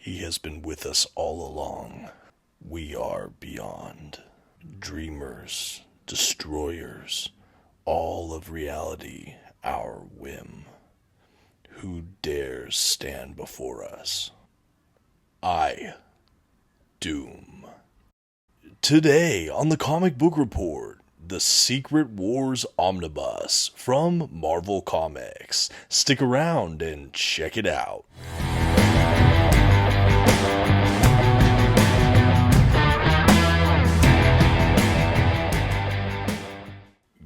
He has been with us all along. We are beyond. Dreamers, destroyers, all of reality, our whim. Who dares stand before us? I, Doom. Today on the Comic Book Report, the Secret Wars Omnibus from Marvel Comics. Stick around and check it out.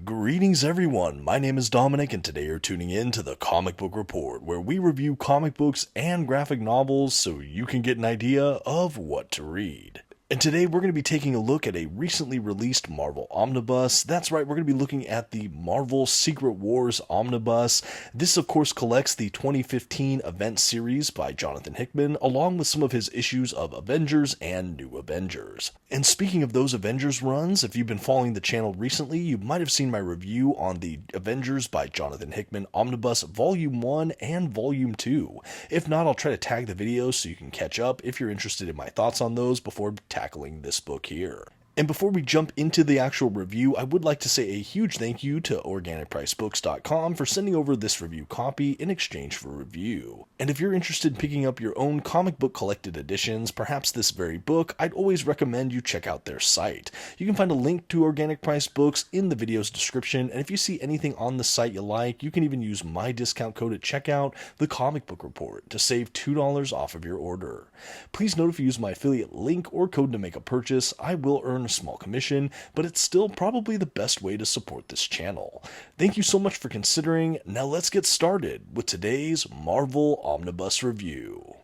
Greetings everyone, my name is Dominic and today you're tuning in to the Comic Book Report, where we review comic books and graphic novels so you can get an idea of what to read. And today we're going to be taking a look at a recently released Marvel Omnibus. That's right, we're going to be looking at the Marvel Secret Wars Omnibus. This of course collects the 2015 event series by Jonathan Hickman, along with some of his issues of Avengers and New Avengers. And speaking of those Avengers runs, if you've been following the channel recently, you might have seen my review on the Avengers by Jonathan Hickman Omnibus Volume 1 and Volume 2. If not, I'll try to tag the videos so you can catch up if you're interested in my thoughts on those before tackling this book here. And before we jump into the actual review, I would like to say a huge thank you to OrganicPriceBooks.com for sending over this review copy in exchange for review. And if you're interested in picking up your own comic book collected editions, perhaps this very book, I'd always recommend you check out their site. You can find a link to Organic Price Books in the video's description, and if you see anything on the site you like, you can even use my discount code at checkout, The Comic Book Report, to save $2 off of your order. Please note if you use my affiliate link or code to make a purchase, I will earn a small commission, but it's still probably the best way to support this channel. Thank you so much for considering. Now let's get started with today's Marvel Omnibus review.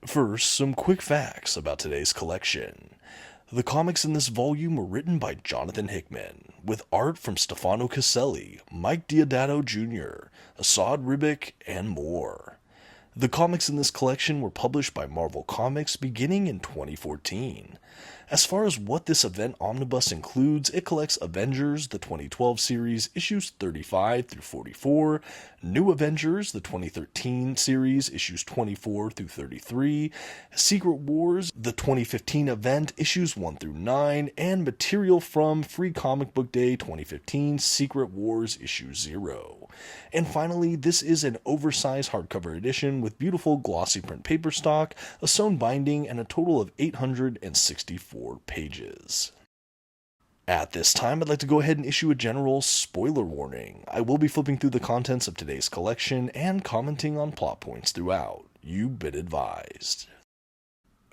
First, some quick facts about today's collection. The comics in this volume were written by Jonathan Hickman, with art from Stefano Caselli, Mike Deodato Jr., Asad Ribic, and more. The comics in this collection were published by Marvel Comics beginning in 2014. As far as what this event omnibus includes, it collects Avengers, the 2012 series, issues 35 through 44, New Avengers, the 2013 series, issues 24 through 33, Secret Wars, the 2015 event, issues 1 through 9, and material from Free Comic Book Day 2015, Secret Wars, issue 0. And finally, this is an oversized hardcover edition with beautiful glossy print paper stock, a sewn binding, and a total of 864 pages. At this time, I'd like to go ahead and issue a general spoiler warning. I will be flipping through the contents of today's collection and commenting on plot points throughout. You've been advised.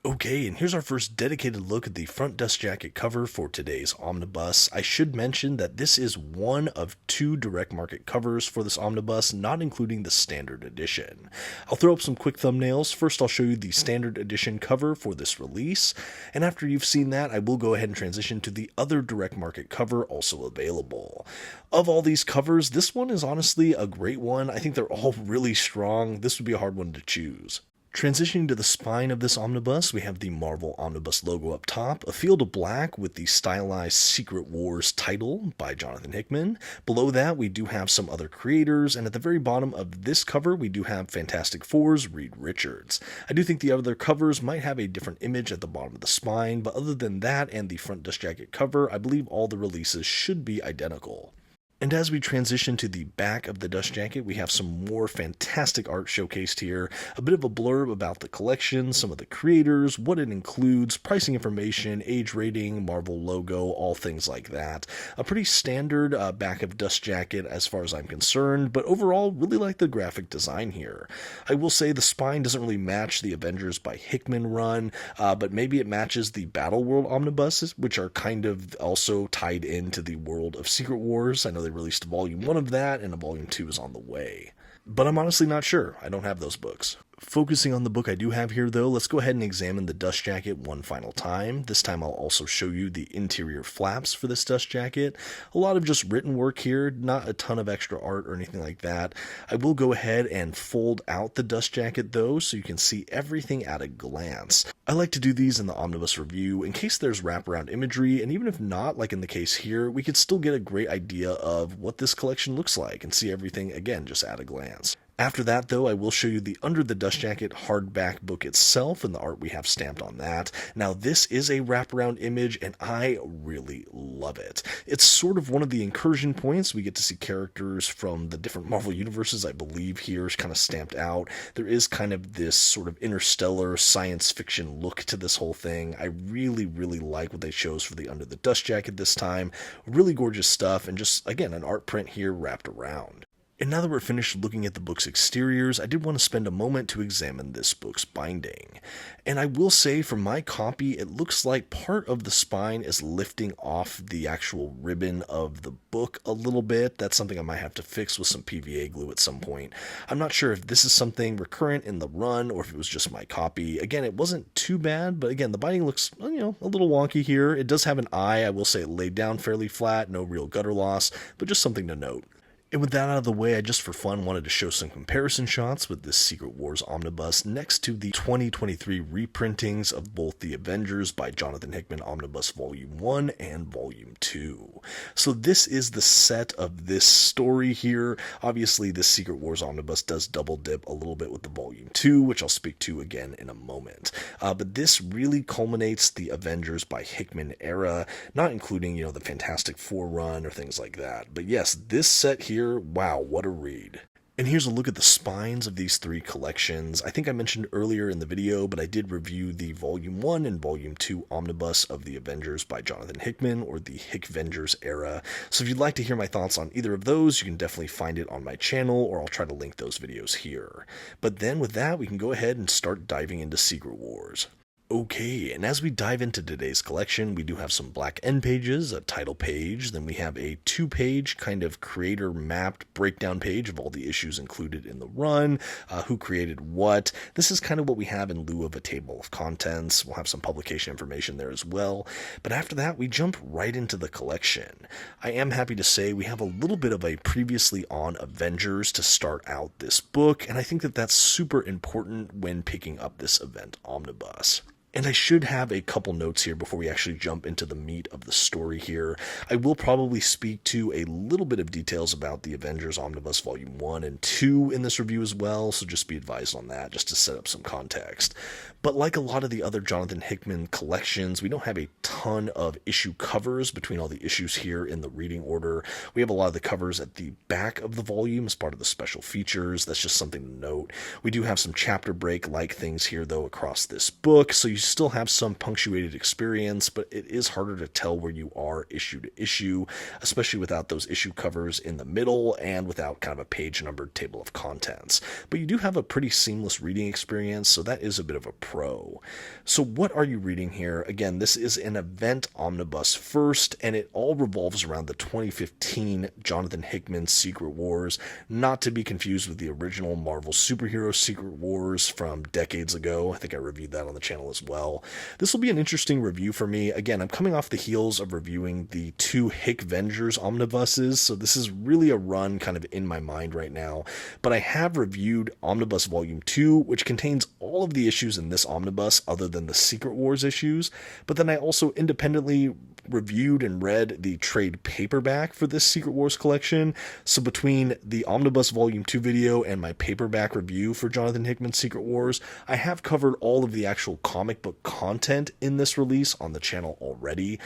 Okay, and here's our first dedicated look at the front dust jacket cover for today's omnibus. I should mention that this is one of 2 direct market covers for this omnibus, not including the standard edition. I'll throw up some quick thumbnails. First, I'll show you the standard edition cover for this release, and after you've seen that, I will go ahead and transition to the other direct market cover also available. Of all these covers, this one is honestly a great one. I think they're all really strong. This would be a hard one to choose. Transitioning to the spine of this omnibus, we have the Marvel Omnibus logo up top, a field of black with the stylized Secret Wars title by Jonathan Hickman. Below that, we do have some other creators, and at the very bottom of this cover, we do have Fantastic Four's Reed Richards. I do think the other covers might have a different image at the bottom of the spine, but other than that and the front dust jacket cover, I believe all the releases should be identical. And as we transition to the back of the dust jacket, we have some more fantastic art showcased here, a bit of a blurb about the collection, some of the creators, what it includes, pricing information, age rating, Marvel logo, all things like that. A pretty standard back of dust jacket as far as I'm concerned, but overall, really like the graphic design here. I will say the spine doesn't really match the Avengers by Hickman run, but maybe it matches the Battle World omnibuses, which are kind of also tied into the world of Secret Wars. I know they released volume 1 of that, and a volume 2 is on the way. But I'm honestly not sure. I don't have those books. Focusing on the book I do have here, though, let's go ahead and examine the dust jacket one final time. This time I'll also show you the interior flaps for this dust jacket. A lot of just written work here, not a ton of extra art or anything like that. I will go ahead and fold out the dust jacket, though, so you can see everything at a glance. I like to do these in the omnibus review in case there's wraparound imagery, and even if not, like in the case here, we could still get a great idea of what this collection looks like and see everything, again, just at a glance. After that, though, I will show you the Under the Dust Jacket hardback book itself and the art we have stamped on that. Now, this is a wraparound image, and I really love it. It's sort of one of the incursion points. We get to see characters from the different Marvel universes, I believe, here is kind of stamped out. There is kind of this sort of interstellar science fiction look to this whole thing. I really, really like what they chose for the Under the Dust Jacket this time. Really gorgeous stuff, and just, again, an art print here wrapped around. And now that we're finished looking at the book's exteriors, I did want to spend a moment to examine this book's binding. And I will say, for my copy, it looks like part of the spine is lifting off the actual ribbon of the book a little bit. That's something I might have to fix with some PVA glue at some point. I'm not sure if this is something recurrent in the run or if it was just my copy. Again, it wasn't too bad, but again, the binding looks, a little wonky here. It does have an eye. I will say it laid down fairly flat, no real gutter loss, but just something to note. And with that out of the way, I just for fun wanted to show some comparison shots with this Secret Wars Omnibus next to the 2023 reprintings of both the Avengers by Jonathan Hickman Omnibus Volume 1 and Volume 2. So this is the set of this story here. Obviously, this Secret Wars Omnibus does double dip a little bit with the Volume 2, which I'll speak to again in a moment. But this really culminates the Avengers by Hickman era, not including, the Fantastic Four run or things like that. But yes, this set here, wow, what a read. And here's a look at the spines of these three collections. I think I mentioned earlier in the video, but I did review the Volume 1 and Volume 2 Omnibus of the Avengers by Jonathan Hickman, or the Hickvengers era. So if you'd like to hear my thoughts on either of those, you can definitely find it on my channel, or I'll try to link those videos here. But then with that, we can go ahead and start diving into Secret Wars. Okay, and as we dive into today's collection, we do have some black end pages, a title page, then we have a 2-page kind of creator mapped breakdown page of all the issues included in the run, who created what. This is kind of what we have in lieu of a table of contents. We'll have some publication information there as well. But after that, we jump right into the collection. I am happy to say we have a little bit of a previously on Avengers to start out this book, and I think that that's super important when picking up this event omnibus. And I should have a couple notes here before we actually jump into the meat of the story here. I will probably speak to a little bit of details about the Avengers Omnibus Volume 1 and 2 in this review as well, so just be advised on that, just to set up some context. But like a lot of the other Jonathan Hickman collections, we don't have a ton of issue covers between all the issues here in the reading order. We have a lot of the covers at the back of the volume as part of the special features. That's just something to note. We do have some chapter break-like things here, though, across this book, so you still have some punctuated experience, but it is harder to tell where you are issue to issue, especially without those issue covers in the middle and without kind of a page-numbered table of contents. But you do have a pretty seamless reading experience, so that is a bit of a pro. So what are you reading here? Again, this is an event omnibus first, and it all revolves around the 2015 Jonathan Hickman Secret Wars, not to be confused with the original Marvel superhero Secret Wars from decades ago. I think I reviewed that on the channel as well. This will be an interesting review for me. Again, I'm coming off the heels of reviewing the 2 Hickvengers omnibuses, so this is really a run kind of in my mind right now. But I have reviewed Omnibus Volume 2, which contains all of the issues in this omnibus other than the Secret Wars issues, but then I also independently reviewed and read the trade paperback for this Secret Wars collection. So between the Omnibus Volume 2 video and my paperback review for Jonathan Hickman's Secret Wars, I have covered all of the actual comic book content in this release on the channel already.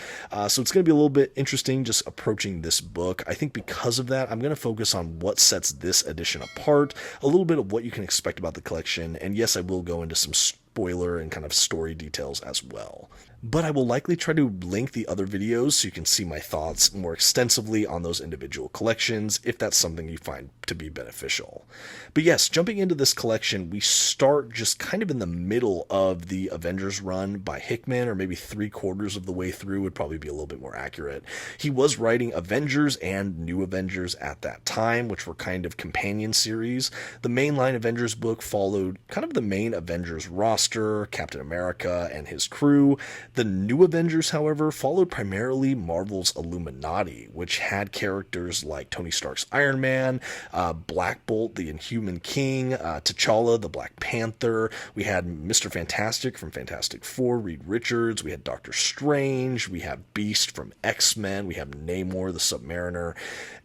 So it's going to be a little bit interesting just approaching this book. I think because of that, I'm going to focus on what sets this edition apart, a little bit of what you can expect about the collection, and yes, I will go into some spoiler and kind of story details as well. But I will likely try to link the other videos so you can see my thoughts more extensively on those individual collections if that's something you find to be beneficial. But yes, jumping into this collection, we start just kind of in the middle of the Avengers run by Hickman, or maybe 3/4 of the way through would probably be a little bit more accurate. He was writing Avengers and New Avengers at that time, which were kind of companion series. The mainline Avengers book followed kind of the main Avengers roster, Captain America and his crew. The New Avengers, however, followed primarily Marvel's Illuminati, which had characters like Tony Stark's Iron Man, Black Bolt, the Inhuman King, T'Challa, the Black Panther. We had Mr. Fantastic from Fantastic Four, Reed Richards. We had Doctor Strange. We have Beast from X-Men. We have Namor, the Submariner.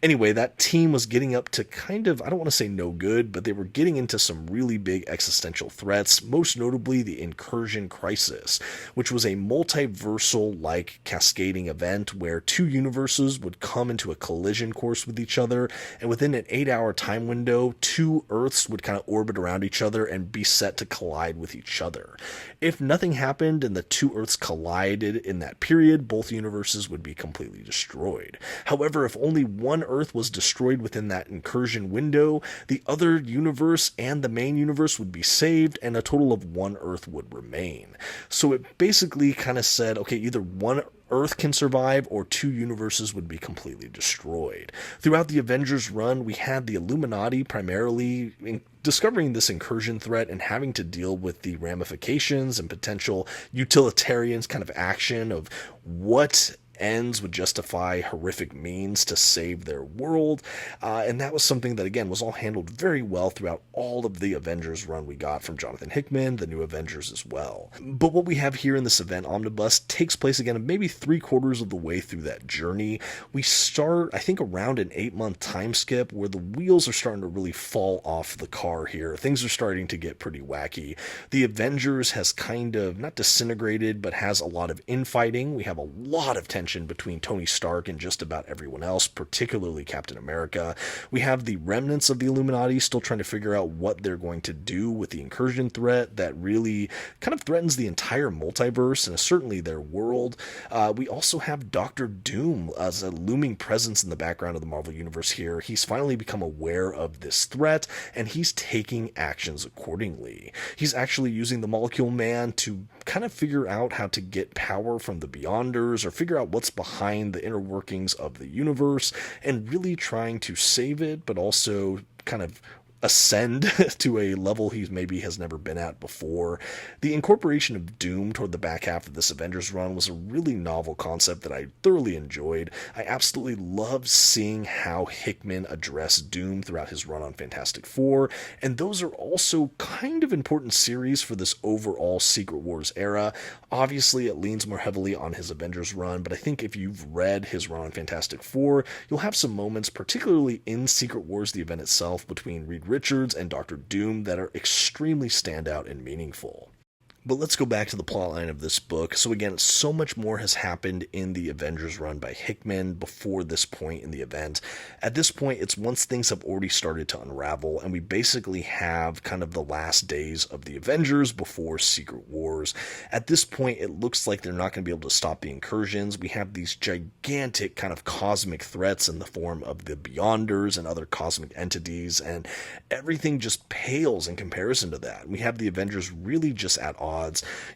Anyway, that team was getting up to kind of, I don't want to say no good, but they were getting into some really big existential threats, most notably the Incursion Crisis, which was a multiversal-like cascading event where two universes would come into a collision course with each other, and within an 8-hour time window, two Earths would kind of orbit around each other and be set to collide with each other. If nothing happened and the two Earths collided in that period, both universes would be completely destroyed. However, if only one Earth was destroyed within that incursion window, the other universe and the main universe would be saved, and a total of one Earth would remain. So it basically kind of said, okay, either one Earth can survive or two universes would be completely destroyed. Throughout the Avengers run, we had the Illuminati primarily discovering this incursion threat and having to deal with the ramifications and potential utilitarian kind of action of what ends would justify horrific means to save their world, and that was something that, again, was all handled very well throughout all of the Avengers run we got from Jonathan Hickman, the New Avengers as well. But what we have here in this event omnibus takes place, again, maybe 3/4 of the way through that journey. We start, I think, around an 8-month time skip where the wheels are starting to really fall off the car here. Things are starting to get pretty wacky. The Avengers has kind of, not disintegrated, but has a lot of infighting. We have a lot of tension between Tony Stark and just about everyone else, particularly Captain America. We have the remnants of the Illuminati still trying to figure out what they're going to do with the incursion threat that really kind of threatens the entire multiverse and certainly their world. We also have Doctor Doom as a looming presence in the background of the Marvel Universe here. He's finally become aware of this threat, and he's taking actions accordingly. He's actually using the Molecule Man to kind of figure out how to get power from the Beyonders or figure out what's behind the inner workings of the universe and really trying to save it, but also kind of ascend to a level he maybe has never been at before. The incorporation of Doom toward the back half of this Avengers run was a really novel concept that I thoroughly enjoyed. I absolutely loved seeing how Hickman addressed Doom throughout his run on Fantastic Four, and those are also kind of important series for this overall Secret Wars era. Obviously, it leans more heavily on his Avengers run, but I think if you've read his run on Fantastic Four, you'll have some moments, particularly in Secret Wars, the event itself, between Reed Richards and Doctor Doom that are extremely standout and meaningful. But let's go back to the plotline of this book. So again, so much more has happened in the Avengers run by Hickman before this point in the event. At this point, it's once things have already started to unravel, and we basically have kind of the last days of the Avengers before Secret Wars. At this point, it looks like they're not going to be able to stop the incursions. We have these gigantic kind of cosmic threats in the form of the Beyonders and other cosmic entities, and everything just pales in comparison to that. We have the Avengers really just at odds.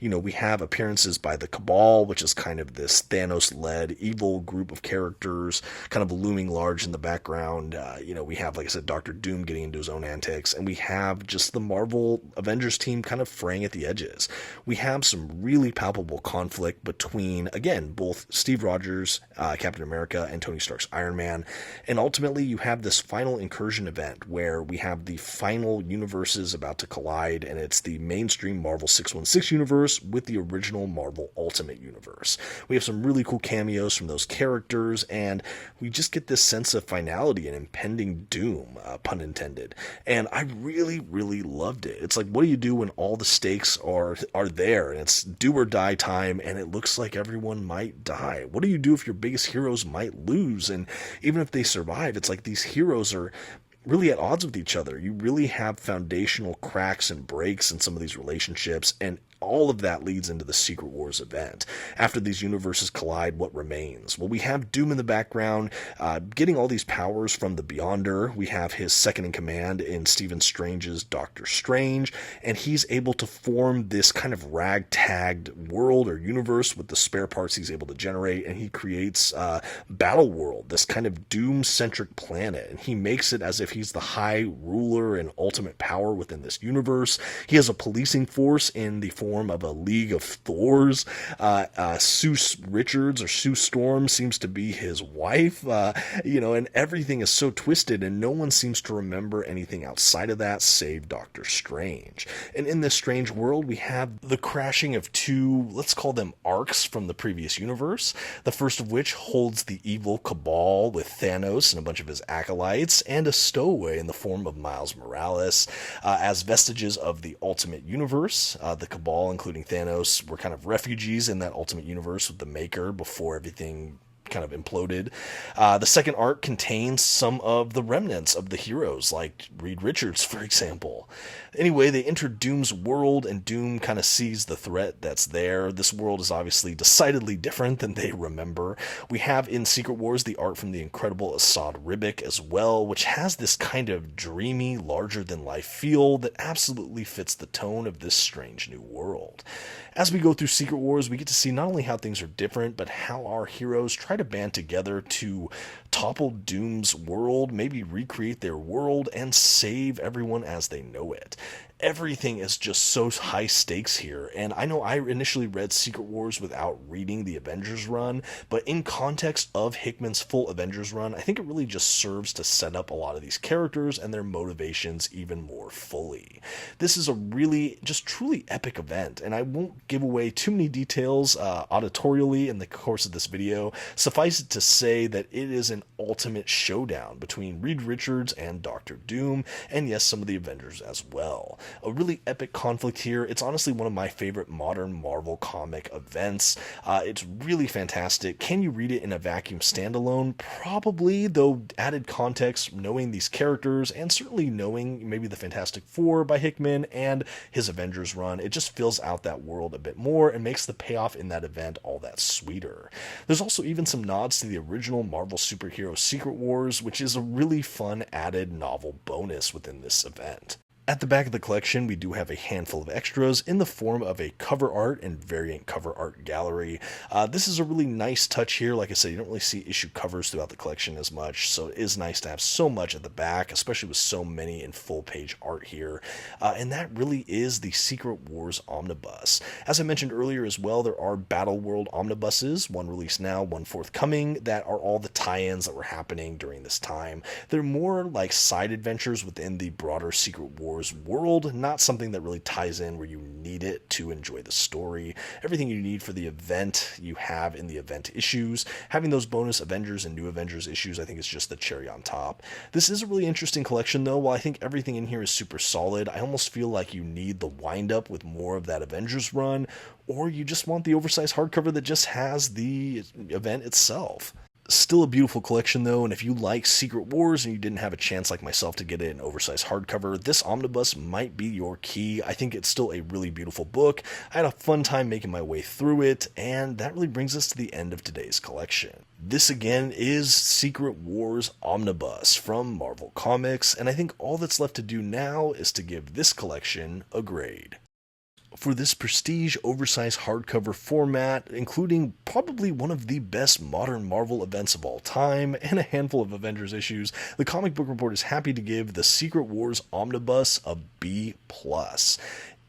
You know, we have appearances by the Cabal, which is kind of this Thanos-led evil group of characters, kind of looming large in the background. We have, like I said, Doctor Doom getting into his own antics, and we have just the Marvel Avengers team kind of fraying at the edges. We have some really palpable conflict between, again, both Steve Rogers, Captain America, and Tony Stark's Iron Man, and ultimately you have this final incursion event where we have the final universes about to collide, and it's the mainstream Marvel 616 universe with the original Marvel Ultimate Universe. We have some really cool cameos from those characters, and we just get this sense of finality and impending doom, pun intended. And I really, really loved it. It's like, what do you do when all the stakes are there, and it's do or die time, and it looks like everyone might die? What do you do if your biggest heroes might lose? And even if they survive, it's like these heroes are really at odds with each other. You really have foundational cracks and breaks in some of these relationships, and all of that leads into the Secret Wars event. After these universes collide, what remains? Well, we have Doom in the background, getting all these powers from the Beyonder. We have his second in command in Stephen Strange's Doctor Strange, and he's able to form this kind of ragtagged world or universe with the spare parts he's able to generate, and he creates Battle World, this kind of Doom-centric planet, and he makes it as if he's the high ruler and ultimate power within this universe. He has a policing force in the form form of a League of Thors. Sue Richards or Sue Storm seems to be his wife, and everything is so twisted, and no one seems to remember anything outside of that save Doctor Strange. And in this strange world, we have the crashing of two, let's call them arcs from the previous universe, the first of which holds the evil Cabal with Thanos and a bunch of his acolytes, and a stowaway in the form of Miles Morales. As vestiges of the Ultimate Universe, the Cabal, including Thanos, were kind of refugees in that Ultimate Universe with the Maker before everything kind of imploded. The second arc contains some of the remnants of the heroes, like Reed Richards, for example. Anyway, they enter Doom's world, and Doom kind of sees the threat that's there. This world is obviously decidedly different than they remember. We have in Secret Wars the art from the incredible Assad Ribic as well, which has this kind of dreamy, larger-than-life feel that absolutely fits the tone of this strange new world. As we go through Secret Wars, we get to see not only how things are different, but how our heroes try to band together to topple Doom's world, maybe recreate their world, and save everyone as they know it. Everything is just so high stakes here, and I know I initially read Secret Wars without reading the Avengers run, but in context of Hickman's full Avengers run, I think it really just serves to set up a lot of these characters and their motivations even more fully. This is a really, just truly epic event, and I won't give away too many details auditorially in the course of this video. Suffice it to say that it is an ultimate showdown between Reed Richards and Doctor Doom, and yes, some of the Avengers as well. A really epic conflict here. It's honestly one of my favorite modern Marvel comic events. It's really fantastic. Can you read it in a vacuum standalone? Probably, though added context, knowing these characters, and certainly knowing maybe the Fantastic Four by Hickman and his Avengers run, it just fills out that world a bit more and makes the payoff in that event all that sweeter. There's also even some nods to the original Marvel superhero Secret Wars, which is a really fun added novel bonus within this event. At the back of the collection, we do have a handful of extras in the form of a cover art and variant cover art gallery. This is a really nice touch here. Like I said, you don't really see issue covers throughout the collection as much, so it is nice to have so much at the back, especially with so many in full-page art here. And that really is the Secret Wars Omnibus. As I mentioned earlier as well, there are Battle World Omnibuses, one released now, one forthcoming, that are all the tie-ins that were happening during this time. They're more like side adventures within the broader Secret Wars world, not something that really ties in where you need it to enjoy the story. Everything you need for the event you have in the event issues. Having those bonus Avengers and New Avengers issues, I think, is just the cherry on top. This is a really interesting collection, though. While I think everything in here is super solid, I almost feel like you need the wind-up with more of that Avengers run, or you just want the oversized hardcover that just has the event itself. Still a beautiful collection though, and if you like Secret Wars and you didn't have a chance like myself to get it in oversized hardcover, this omnibus might be your key. I think it's still a really beautiful book. I had a fun time making my way through it, and that really brings us to the end of today's collection. This again is Secret Wars Omnibus from Marvel Comics, and I think all that's left to do now is to give this collection a grade. For this prestige oversized hardcover format, including probably one of the best modern Marvel events of all time and a handful of Avengers issues, the Comic Book Report is happy to give the Secret Wars Omnibus a B+.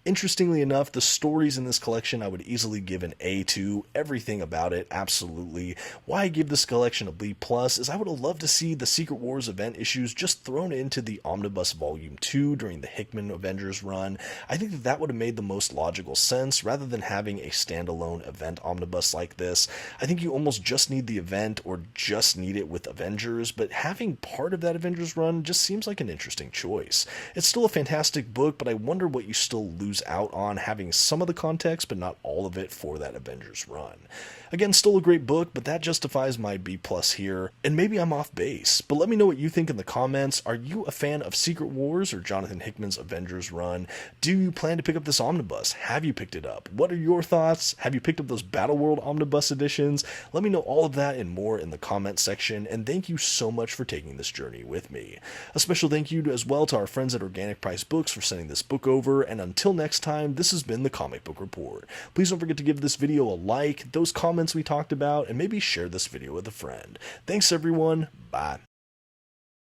Interestingly enough, the stories in this collection I would easily give an A to. Everything about it, absolutely. Why I give this collection a B+ is I would have loved to see the Secret Wars event issues just thrown into the Omnibus Volume 2 during the Hickman Avengers run. I think that would have made the most logical sense rather than having a standalone event omnibus like this. I think you almost just need the event or just need it with Avengers, but having part of that Avengers run just seems like an interesting choice. It's still a fantastic book, but I wonder what you still lose out on having some of the context but not all of it for that Avengers run. Again, still a great book, but that justifies my B+ here, and maybe I'm off base, but let me know what you think in the comments. Are you a fan of Secret Wars or Jonathan Hickman's Avengers run? Do you plan to pick up this omnibus? Have you picked it up? What are your thoughts? Have you picked up those Battle World Omnibus editions? Let me know all of that and more in the comment section, and thank you so much for taking this journey with me. A special thank you as well to our friends at Organic Price Books for sending this book over, and until next time, this has been the Comic Book Report. Please don't forget to give this video a like, those comments we talked about, and maybe share this video with a friend. Thanks everyone, bye.